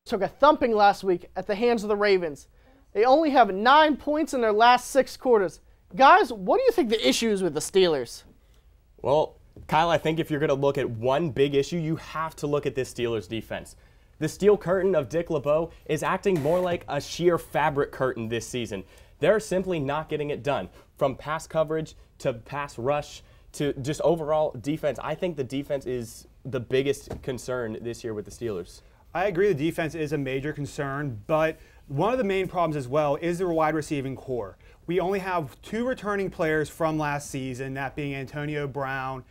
Took a thumping last week at the hands of the Ravens. They only have 9 points in their last 6 quarters. Guys, what do you think the issue is with the Steelers? Well, Kyle, I think if you're going to look at one big issue, you have to look at this Steelers defense. The steel curtain of Dick LeBeau is acting more like a sheer fabric curtain this season. They're simply not getting it done. From pass coverage to pass rush to just overall defense, I think the defense is the biggest concern this year with the Steelers. I agree the defense is a major concern, but one of the main problems as well is the wide receiving core. We only have 2 returning players from last season, that being Antonio Brown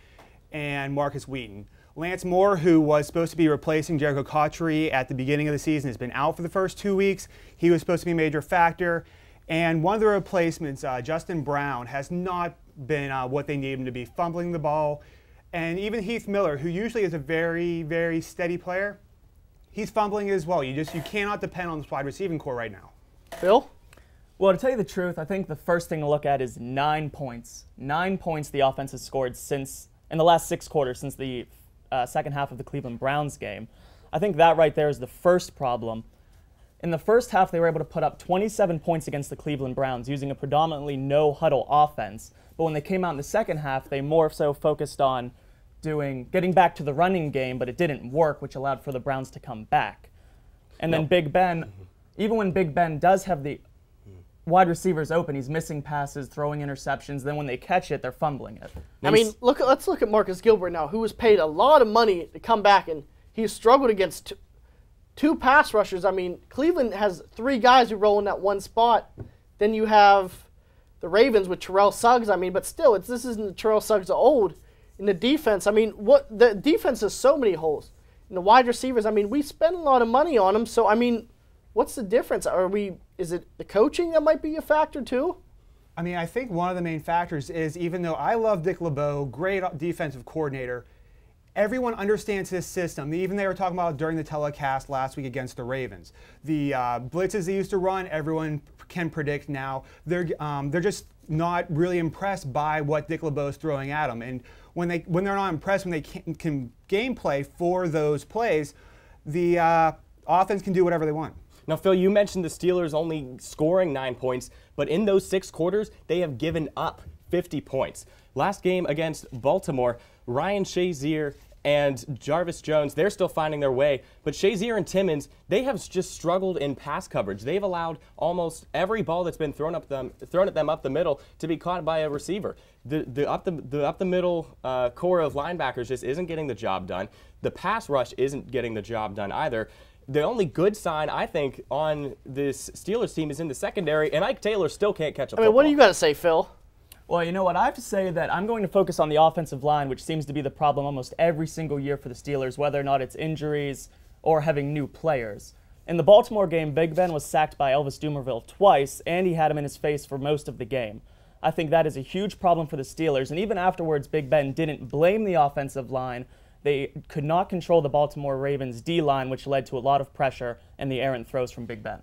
and Marcus Wheaton. Lance Moore, who was supposed to be replacing Jericho Cotchery at the beginning of the season, has been out for the first 2 weeks. He was supposed to be a major factor. And one of the replacements, Justin Brown, has not been what they need him to be, fumbling the ball. And even Heath Miller, who usually is a very, very steady player, he's fumbling as well. You cannot depend on this wide receiving core right now. Phil? Well, to tell you the truth, I think the first thing to look at is 9 points. 9 points the offense has scored in the last 6 quarters since the second half of the Cleveland Browns game. I think that right there is the first problem. In the first half, they were able to put up 27 points against the Cleveland Browns using a predominantly no-huddle offense. But when they came out in the second half, they more so focused on getting back to the running game, but it didn't work, which allowed for the Browns to come back. And then Big Ben, even when Big Ben does have the wide receivers open, he's missing passes, throwing interceptions. Then when they catch it, they're fumbling it. I mean, let's look at Marcus Gilbert now, who was paid a lot of money to come back, and he struggled against two pass rushers. I mean, Cleveland has 3 guys who roll in that one spot. Then you have the Ravens with Terrell Suggs. I mean, but still, this isn't the Terrell Suggs of old. In the defense, I mean, the defense has so many holes. In the wide receivers, I mean, we spend a lot of money on them. So, I mean, what's the difference? Is it the coaching that might be a factor too? I mean, I think one of the main factors is, even though I love Dick LeBeau, great defensive coordinator, everyone understands his system. Even they were talking about during the telecast last week against the Ravens. The blitzes they used to run, everyone can predict now. They're just not really impressed by what Dick LeBeau is throwing at them. And when they're not impressed, when they can gameplay for those plays, the offense can do whatever they want. Now, Phil, you mentioned the Steelers only scoring 9 points, but in those 6 quarters, they have given up 50 points. Last game against Baltimore, Ryan Shazier and Jarvis Jones, they're still finding their way. But Shazier and Timmons, they have just struggled in pass coverage. They've allowed almost every ball that's been thrown at them up the middle to be caught by a receiver. The up the middle core of linebackers just isn't getting the job done. The pass rush isn't getting the job done either. The only good sign, I think, on this Steelers team is in the secondary, and Ike Taylor still can't catch a football. I mean, what do you got to say, Phil? Well, you know what? I have to say that I'm going to focus on the offensive line, which seems to be the problem almost every single year for the Steelers, whether or not it's injuries or having new players. In the Baltimore game, Big Ben was sacked by Elvis Dumervil twice, and he had him in his face for most of the game. I think that is a huge problem for the Steelers, and even afterwards, Big Ben didn't blame the offensive line. They could not control the Baltimore Ravens D-line, which led to a lot of pressure and the errant throws from Big Ben.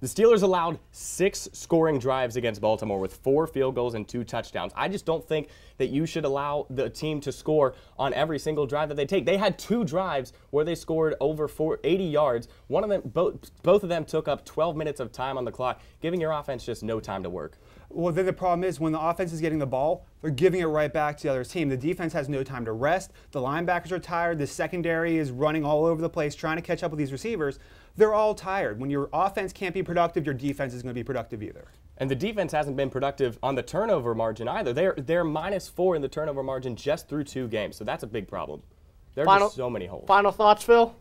The Steelers allowed 6 scoring drives against Baltimore with 4 field goals and 2 touchdowns. I just don't think that you should allow the team to score on every single drive that they take. They had 2 drives where they scored over 80 yards. One of them, both of them took up 12 minutes of time on the clock, giving your offense just no time to work. Well, then the problem is when the offense is getting the ball, they're giving it right back to the other team. The defense has no time to rest. The linebackers are tired. The secondary is running all over the place trying to catch up with these receivers. They're all tired. When your offense can't be productive, your defense isn't going to be productive either. And the defense hasn't been productive on the turnover margin either. They're -4 in the turnover margin just through 2 games, so that's a big problem. There are just so many holes. Final thoughts, Phil?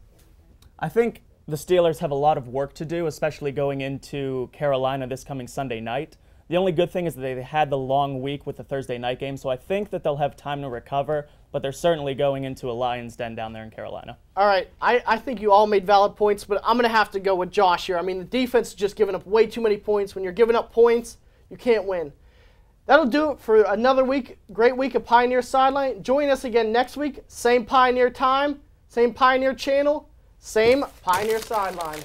I think the Steelers have a lot of work to do, especially going into Carolina this coming Sunday night. The only good thing is that they had the long week with the Thursday night game, so I think that they'll have time to recover, but they're certainly going into a Lions den down there in Carolina. All right, I think you all made valid points, but I'm going to have to go with Josh here. I mean, the defense is just giving up way too many points. When you're giving up points, you can't win. That'll do it for another week. Great week of Pioneer Sideline. Join us again next week. Same Pioneer time, same Pioneer channel, same Pioneer Sideline.